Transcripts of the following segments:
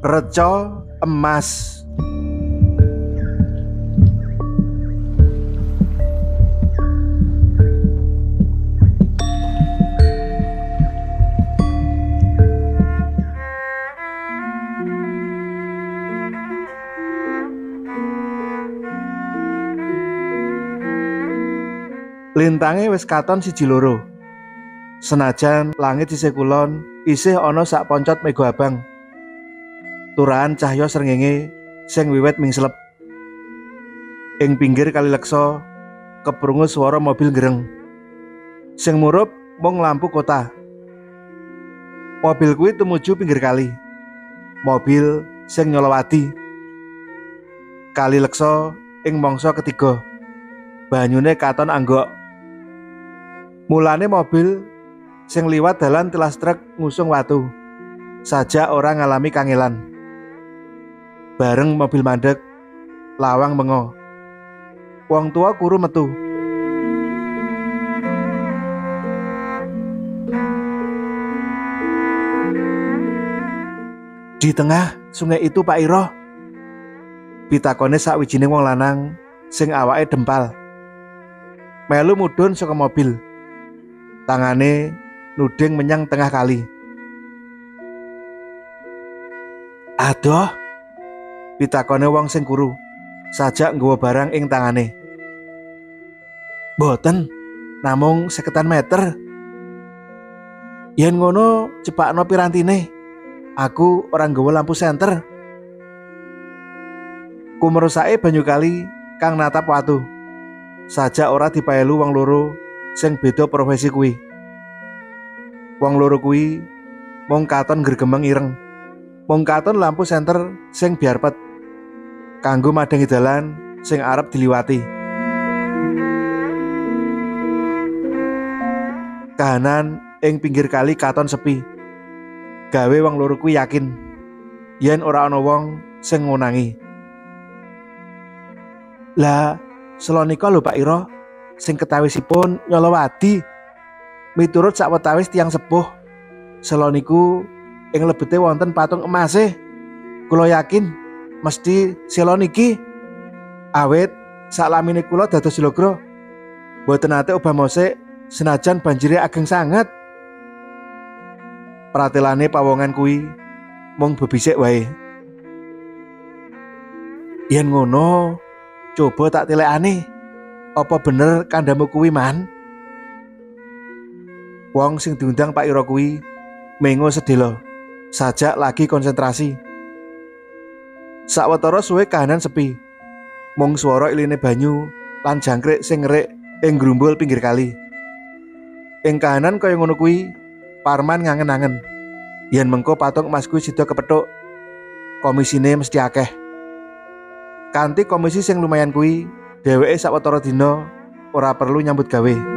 Reca emas. Lintange wis katon siji loro. Senajan langit isih kulon, isih ana sak poncot mega abang. Turahan cahya srengenge sing wiwit mingslep. Ing pinggir Kali Leksa keprungu swara mobil gereng. Sing murup mung lampu kota. Mobil kuwi tumuju pinggir kali. Mobil sing nyolowadi. Kali Leksa ing mangsa ketiga. Banyune katon anggok. Mulane mobil sing liwat dalan tilas truk ngusung watu. Sajak ora ngalami kangelan. Bareng mobil mandek, lawang mengo. Wong tua kuru metu. Di tengah sungai itu Pak Iro, pitakone sakwijining wong lanang sing awake dempal. Melu mudhun saka mobil. Tangane nuding menyang tengah kali. Adoh, pitakone wong sing kuru, sajak nggawa barang ing tangane. Boten, namung 50 meter. Yen ngono cepakno pirantine. Aku ora nggawa lampu senter. Kumrusake banyu kali kang natap watu. Sajak ora dipaelu wong loro sing beda profesi kuwi. Wong loro kuwi mung katon gregemeng ireng. Mung katon lampu senter sing biarpet kanggo madangi dalan sing arep diliwati. Kahanan ing pinggir kali katon sepi. Gawe wong loro kuwi yakin yen ora ana wong sing ngonangi. Lah, selonika lho Pak Iro, sing ketawisipun nyolowadi. Miturut sakwetawis tiyang sepuh, seloniku ing lebete wonten patung emase. Kula yakin mesti seloniki. Awit saklamine kula dados jlogro. Mboten nate obah mosik senajan banjire ageng sanget. Pratelane pawongan kuwi mung bebisik wae. Yen ngono, coba tak tilekane. Apa bener kandhamu kuwi, Man? Wong sing diundang Pak Iro kuwi mengo sedhela, sajak lagi konsentrasi. Sawetara suwe kahanan sepi. Mung swara iline banyu lan jangkrik sing ngerik ing grumbul pinggir kali. Ing kahanan kaya ngono kuwi, Parman ngangen-angen. Yen mengko patung emas kuwi sida kepethuk, komisine mesti akeh. Kanthi komisi sing lumayan kuwi, dheweke sawetara dina ora perlu nyambut gawe.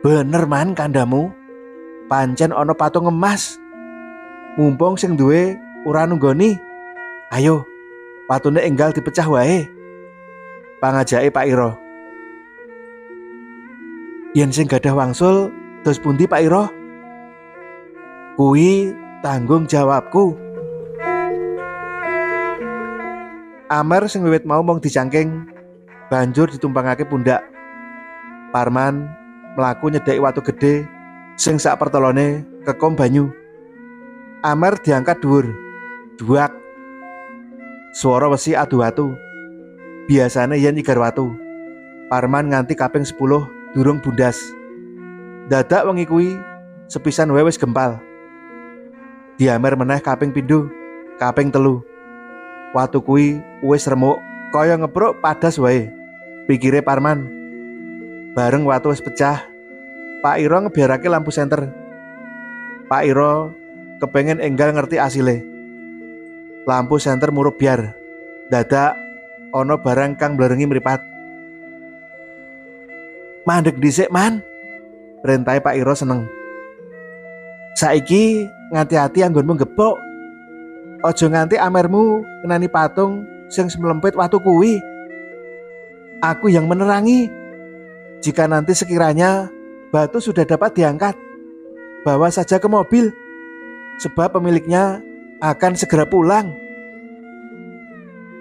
Bener Man kandhamu, pancen ana patung emas. Mumpung sing duwe ora nunggoni, ayo patune enggal dipecah wae. Pangajake Pak Iro. Yen sing gadah wangsul dos pundi Pak Iro? Kuwi tanggung jawabku. Amer sing wiwit mau mung dicangking banjur ditumpangake pundak. Parman mlaku nyedhaki watu gedhe sing sak pertelone kekom banyu. Amer diangkat dhuwur. Duak. Swara wesi adu watu. Biasane yen nyigar watu, Parman nganti kaping 10 durung bundas. Dadak wengi kuwi sepisan wae wis gempal. Diamer meneh kaping pindho, kaping 3. Watu kuwi wis remuk kaya ngepruk padas wae. Pikire Parman. Bareng watu wis pecah, Pak Iro ngebiarake lampu senter. Pak Iro kepengen enggal ngerti asile. Lampu senter murup biar. Dadak ana barang kang mblerengi mripat. Mandeg dhisik, Man. Perintahe Pak Iro seneng. Saiki ngati-ati anggonmu gepok. Aja nganti amermu kenani patung sing semlempit watu kuwi. Aku yang menerangi. Jika nanti sekiranya batu sudah dapat diangkat, bawa saja ke mobil. sebab pemiliknya akan segera pulang.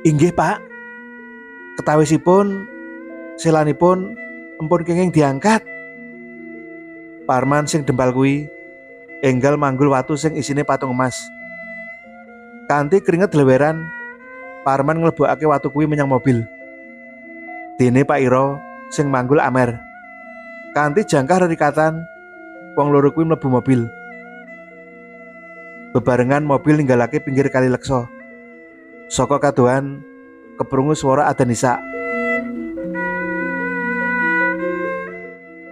Inggih Pak, ketawisipun selanipun empun kenging diangkat. Parman sing dempal kuwi enggal manggul watu sing isine patung emas. Kanthi keringet dleweran, Parman nglebokake watu kuwi menyang mobil. Dene Pak Iro sing manggul amer. Kanthi jangkah rerikatan, wong loro kuwi mlebu mobil. Bebarengan mobil ninggalake pinggir Kali Leksa. Saka kadohan keprungu swara adzan Isya.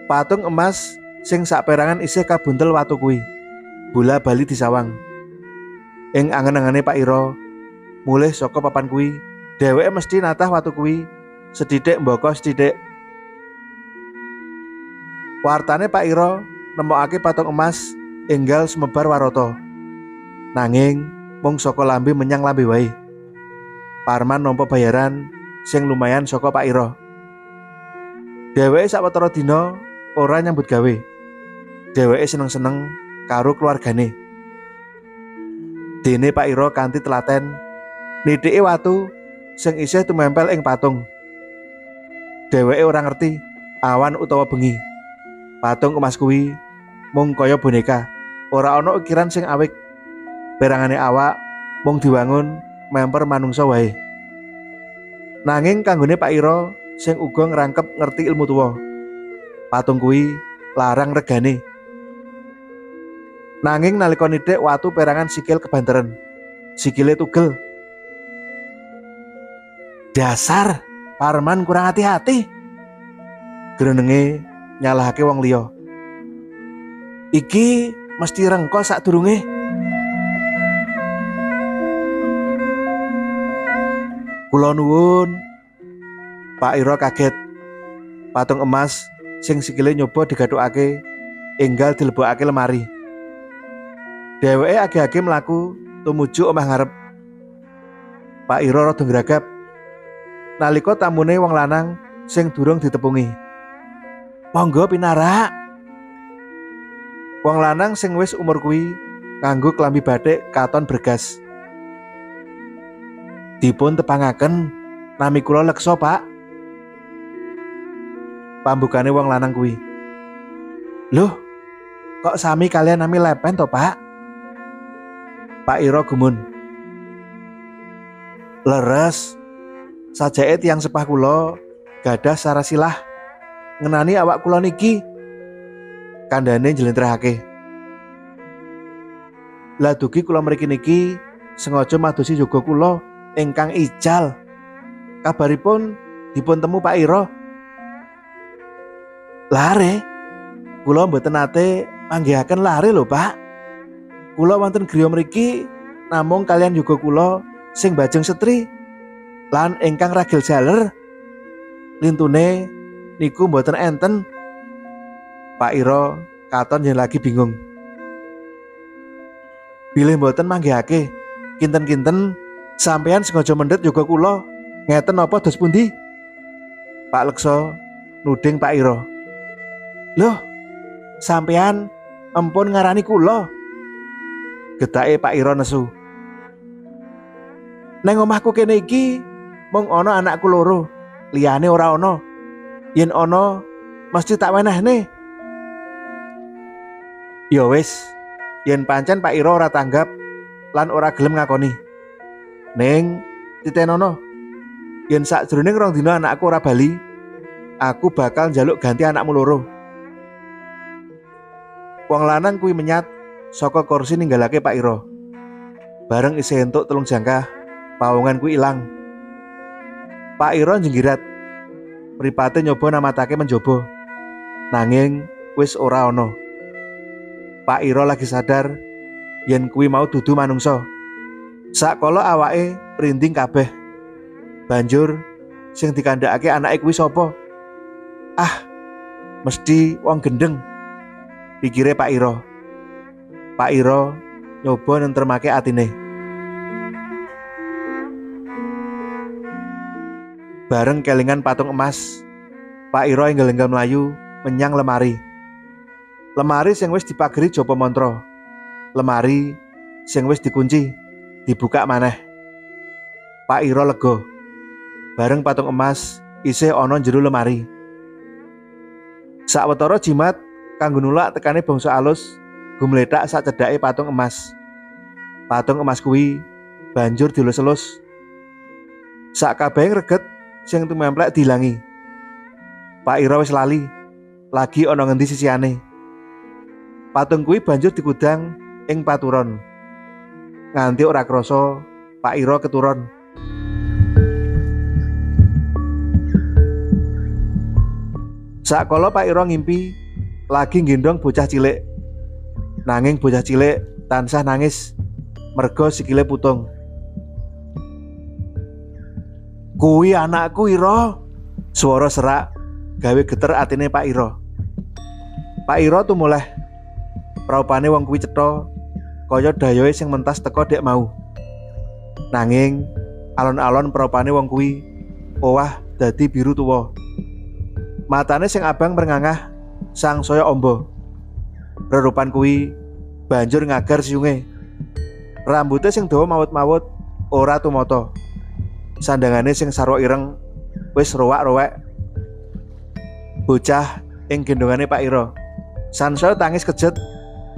Patung emas sing saperangan isih kabuntel watu kuwi bola bali disawang. Ing angen-angene Pak Iro mulih saka papan kuwi, dheweke mesti natah watu kuwi sethithik mbaka sethithik. Wartane Pak Iro nemokake patung emas enggal sumebar warata. Nanging mung saka lambe menyang lambe wae. Parman nampa bayaran sing lumayan saka Pak Iro. Dheweke sawetara dina ora nyambut gawe. Dheweke seneng-seneng karo keluargane. Dene Pak Iro kanthi telaten nithiki watu sing isih tumempel ing patung. Dheweke ora ngerti awan utawa bengi. Patung emas kuwi mung kaya boneka, ora ana ukiran sing awik. Perangane awak mung diwangun memper manungsa wae. Nanging kanggone Pak Iro sing uga ngrangkep ngerti ilmu tuwa, patung kuwi larang regane. Nanging nalika nithik watu perangan sikil kebanteren, sikile tugel. Dasar Parman kurang hati-hati, grenenge nyalahake wong liya. Iki mesti rengko sadurunge. Kula nuwun. Pak Iro kaget. Patung emas sing sikile nyoba digathukake enggal dilebokake lemari. Dheweke age-age mlaku tumuju omah ngarep. Pak Iro rada ngragap nalika tamune wong lanang sing durung ditepungi. Monggo pinarak. Wong lanang sing wis umur kuwi nganggo klambi batik katon bergas. Dipun tepangaken nami kula Leksa, Pak. Pambukane wong lanang kuwi. Loh, kok sami kalian nami Lepen to, Pak? Pak Iro gumun. Leres, sajake tiyang sepah kula gadah sarasilah ngenani awak kula niki. Kandhane njlentrehake. Lah dugi kula mriki niki sengaja madosi yoga kula ingkang ical. Kabaripun dipun temu Pak Iro. Lare, kula mboten nate manggihaken lare lho, Pak. Kula wonten griya mriki namung kalian yoga kula sing bajeng setri lan ingkang ragil jaler. Lintune niku mboten enten. Pak Iro katon yen lagi bingung. Bilih mboten manggihake, kinten-kinten sampeyan sengaja mendhet yoga kula ngeten napa dos pundi? Pak Leksa nuding Pak Iro. Loh, sampeyan empun ngarani kula? Gedake Pak Iro nesu. Neng omahku kene iki mung ana anakku loro, liyane ora ana. Yen ana mesti tak wenehne. Ya wis, yen pancen Pak Iro ora tanggap lan ora gelem ngakoni. Ning titenono, yen sakjroning 2 dina anakku ora bali, aku bakal njaluk ganti anakmu loro. Wong lanang kuwi menyat saka kursi ninggalake Pak Iro. Bareng isih entuk 3 jangkah, pawongan kuwi ilang. Pak Iro njenggirat. Mripate nyoba namatake menjaba. Nanging wis ora ana. Pak Iro lagi sadar yen kuwi mau dudu manungsa. Sakala awake prinding kabeh. Banjur sing dikandhakake anake kuwi sapa? Ah, mesti wong gendeng, pikire Pak Iro. Pak Iro nyoba nentremake atine. Bareng kelingan patung emas, Pak Iro enggal-enggal mlayu menyang lemari. Lemari sing wis dipageri jaba mantra. Lemari sing wis dikunci dibuka maneh. Pak Iro lega. Bareng patung emas isih ana jero lemari. Sawetara jimat kanggo nulak tekane bangsa alus gumlethak sak cedhake patung emas. Patung emas kuwi banjur dilus-elus. Sak kabeh reget sing tumemplek dilangi. Pak Iro wis lali lagi ana ngendi sisihane. Patung kuwi banjur dikudang ing paturon. Nganti ora krasa Pak Iro keturon. Sakala Pak Iro ngimpi lagi nggendong bocah cilik. Nanging bocah cilik tansah nangis merga sikile putung. "Kuwi anakku, Iro," swara serak gawe geter atine Pak Iro. Pak Iro tumuleh. Praupane wong kuwi cetha kaya dayohe sing mentas teka dek mau. Nanging alon-alon praupane wong kuwi owah dadi biru tuwa. Matane sing abang merngangah sangsaya amba. Rerupan kuwi banjur ngagar siunge. Rambute sing dawa mawut-mawut ora tumata. Sandangane sing sarwa ireng wis rowak-rowek. Bocah ing gendongane Pak Iro sansaya tangis kejet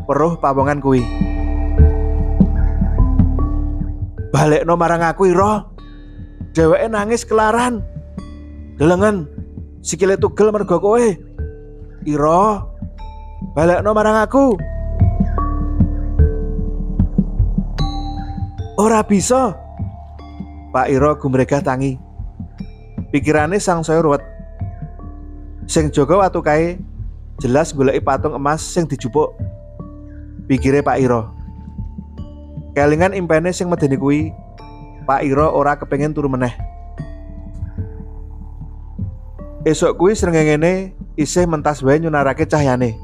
weruh pawongan kuwi. "Balekno marang aku, Iro." Dheweke nangis kelaran. "Delengen, sikile tugel merga kowe. Iro, balekno marang aku." "Ora bisa." Pak Iro gumregah tangi. Pikirane sangsaya ruwet. Sing jaga watu kae jelas goleki patung emas sing dijupuk. Pikire Pak Iro. Kelingan impene sing medeni kuwi, Pak Iro ora kepengin turu meneh. Esuk kuwi srengenge isih mentas wae nyunarake cahyane.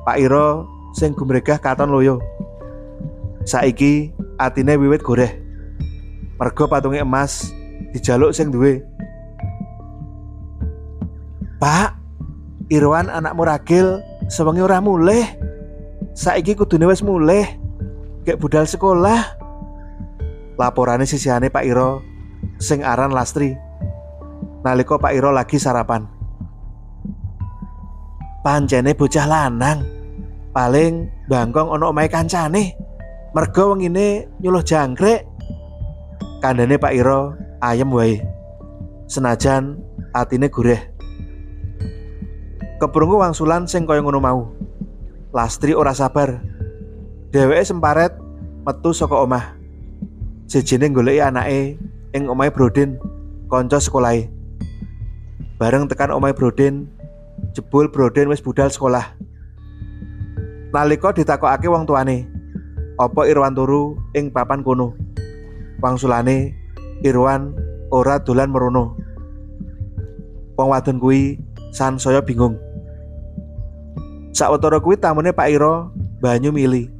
Pak Iro sing gumregah katon loyo. Saiki atine wiwit goreh. Merga patunge emas dijaluk sing duwe. "Pak, Irwan anakmu ragil sewengi ora mulih. Saiki kudune wis mulih, gek budal sekolah." Laporane sisihane Pak Iro sing aran Lastri. Nalika Pak Iro lagi sarapan. "Pancene bocah lanang, paling bangkong ana omahe kancane. Merga wengine nyuluh jangkrik." Kandhane Pak Iro ayem wae. Senajan atine gurih. Keprungu wangsulan sing kaya ngono mau. Lastri ora sabar. Dheweke semparet metu saka omah. Sejene goleki anake ing omahe Brodin, kanca sekolahe. Bareng tekan omahe Brodin, jebul Brodin wis budal sekolah. Nalika ditakokake wong tuane, apa Irwan turu ing papan kono, wangsulane Irwan ora dolan merono. Wong wadon kuwi sansaya bingung. Sawetara kuwi tamune Pak Iro banyu mili.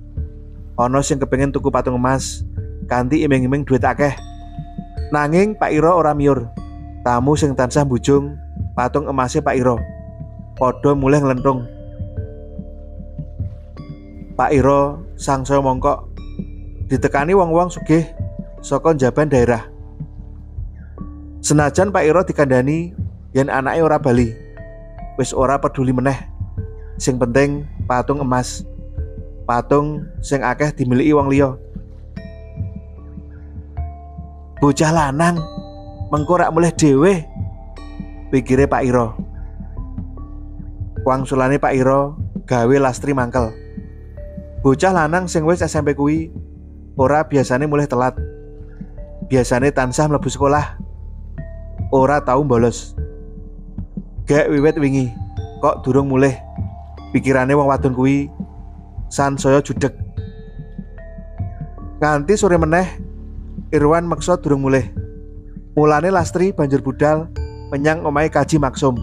Ana sing kepengin tuku patung emas kanthi iming-iming duit akeh. Nanging Pak Iro ora miyur. Tamu sing tansah mbujung patung emase Pak Iro padha mulih nglenthung. Pak Iro sangsaya mongkok ditekani wong-wong sugih saka njaban daerah. Senajan Pak Iro dikandhani yen anake ora bali, wis ora peduli meneh. Sing penting patung emas, patung sing akeh dimiliki wong liya. Bocah lanang mengko rak mulih dhewe, pikire Pak Iro. Wangsulane Pak Iro gawe Lastri mangkel. Bocah lanang sing wis SMP kuwi ora biasane mulih telat. Biasane tansah mlebu sekolah, ora tau bolos. Gek wiwit wingi kok durung mulih. Pikirane wong wadon kuwi sansaya judeg. Nganti sore meneh Irwan meksa durung mulih. Mulane Lastri banjur budal menyang omahe Kaji Maksum.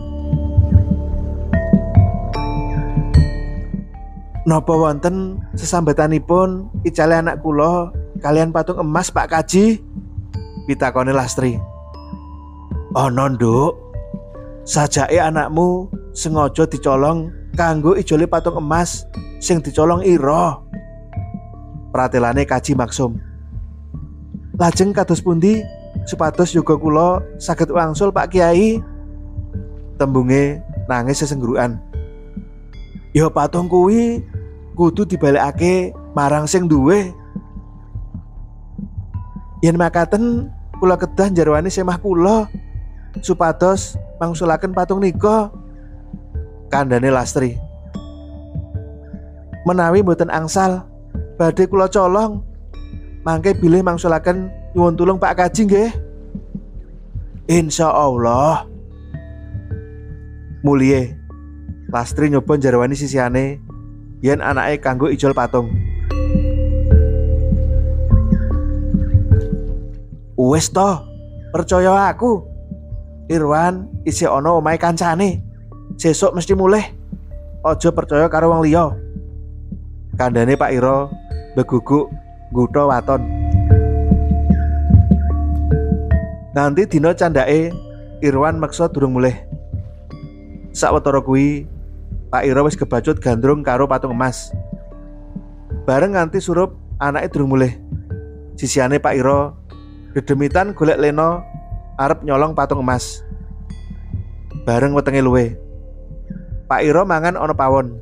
"Napa wonten sesambetanipun icale anak kula kalian patung emas Pak Kaji?" pitakone Lastri. "Ana, Nduk. Sajake anakmu sengaja dicolong kanggo ijole patung emas sing dicolong Iro." pratelane Kaji Maksum. Lajeng kados pundi supados yoga kula saged wangsul Pak Kiai? Tembunge nangis sesenggurukan. Ya patung kuwi kudu dibalekake marang sing duwe. Yen makaten kula kedah njarwani semah kula supados mangsulaken patung nika, kandhane Lastri. Menawi mboten angsal badhe kula colong, mangke bilih mangsulaken nyuwun tulung Pak Kaji nggih. Insyaallah. Mulye Lastri nyoba njarwani sisihane yen anake kanggo ijol patung. Wis to, percaya aku. Irwan isih ana omahe kancane. Sesuk mesti mulih. Aja percaya karo wong liya. Kandhane Pak Ira beguguk ngutha waton. Nanti dina candhake Irwan meksa durung mulih. Sawetara kuwi Pak Ira wis kebacut gandrung karo patung emas. Bareng nganti surup anake durung mulih. Sisihane Pak Ira dedemitan golek lena arep nyolong patung emas. Bareng wetenge luwe, Pak Ira mangan ana pawon.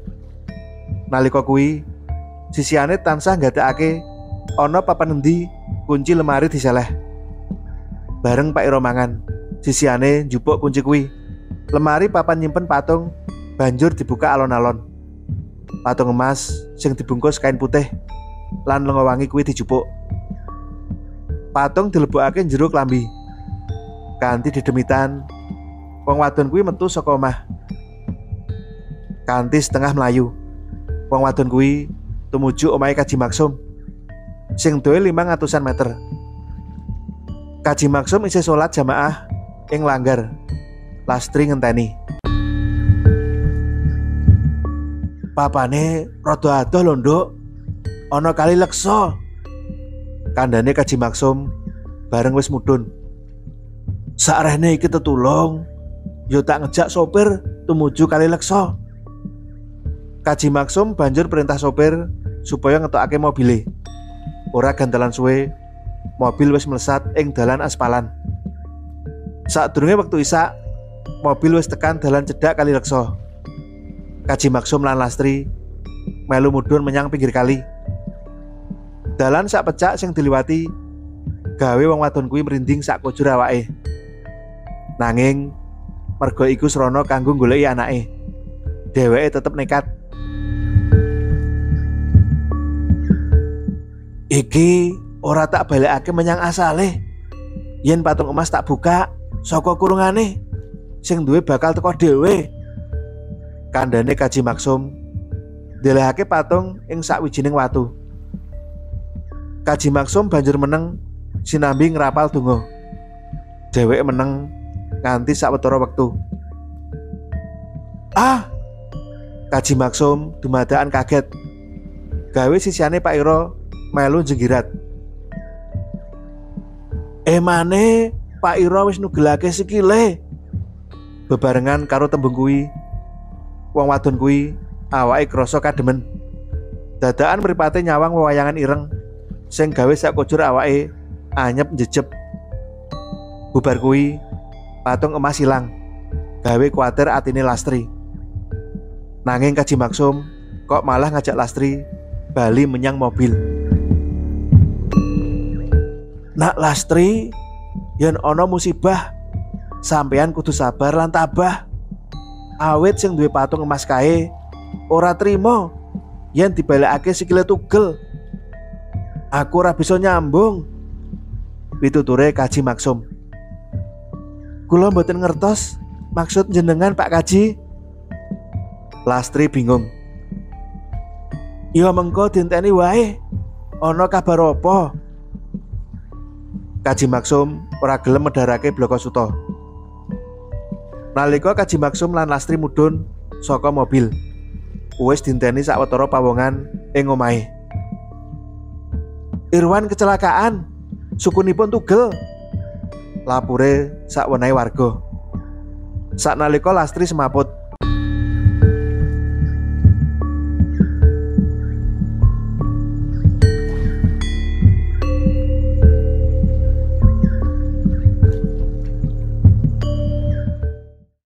Nalika kuwi sisihane tansah nggatekake ana papan endi kunci lemari diseleh. Bareng Pak Ira mangan, sisihane njupuk kunci kuwi. Lemari papan nyimpen patung banjur dibuka alon-alon. Patung emas sing dibungkus kain putih lan lenga wangi kuwi dijupuk. Patung dilebokake njero klambi. Kanthi dedemitan wong wadon kuwi metu saka omah. Kanthi setengah mlayu, wong wadon kuwi tumuju omahe Kaji Maksum sing duwe 500-an meter. Kaji Maksum isih salat jamaah ing langgar. Lastri ngenteni. Papane rada adoh lho, Nduk. Ana kali leksa. Kandhane Kaji Maksum bareng wis mudhun. Sakrene iki tetulung, yo tak ngejak sopir tumuju kali leksa. Kaji Maksum banjur perintah sopir supaya ngetokake mobile. Ora gandalan suwe, mobil wis mlesat ing dalan aspalan. Sadurunge wektu isak, mobil wis tekan dalan cedhak kali leksa. Kaji Maksum lan Lastri melu mudhun menyang pinggir kali. Dalan sak pecak sing diliwati gawe wong wadon kuwi merinding sak kujur awake. Nanging merga iku srana kanggo goleki anake, dheweke tetep nekat. Iki ora tak balekake menyang asale. Yen patung emas tak buka saka kurungane, sing duwe bakal teko dhewe. Kandhane Kaji Maksum ndelehake patung ing sakwijining watu. Kaji Maksum banjur meneng sinambi ngrapal donga. Dheweke meneng nganti sawetara wektu. Kaji Maksum dumadakan kaget. Gawe sisihane Pak Ira melu jenggirat. Emane Pak Ira wis nugelake sikile. Bebarengan karo tembung kuwi, wong wadon kuwi awake krasa kademen. Dadakan mripate nyawang wewayangan ireng sing gawe sak kujur awake anyep njejeb. Bubar kuwi patung emas ilang, gawe kuwatir atine Lastri. Nanging Kaji Maksum kok malah ngajak Lastri bali menyang mobil. Nak Lastri, yen ana musibah sampeyan kudu sabar lan tabah. Awit sing duwe patung emas kae ora trima yen dibalekake sikile tugel. Aku ora bisa nyambung, pituture Kaji Maksum. Kula mboten ngertos maksud jenengan Pak Kaji. Lastri bingung. Ya mengko dinteni wae, ana kabar apa? Kaji Maksum ora gelem medharake bloko suta. Nalika Kaji Maksum lan Lastri mudhun saka mobil, wis dinteni sawetara pawongan ing omahe. Irwan kecelakaan, sukunipun tugel, lapure sakwenehe warga. Saknalika Lastri semaput,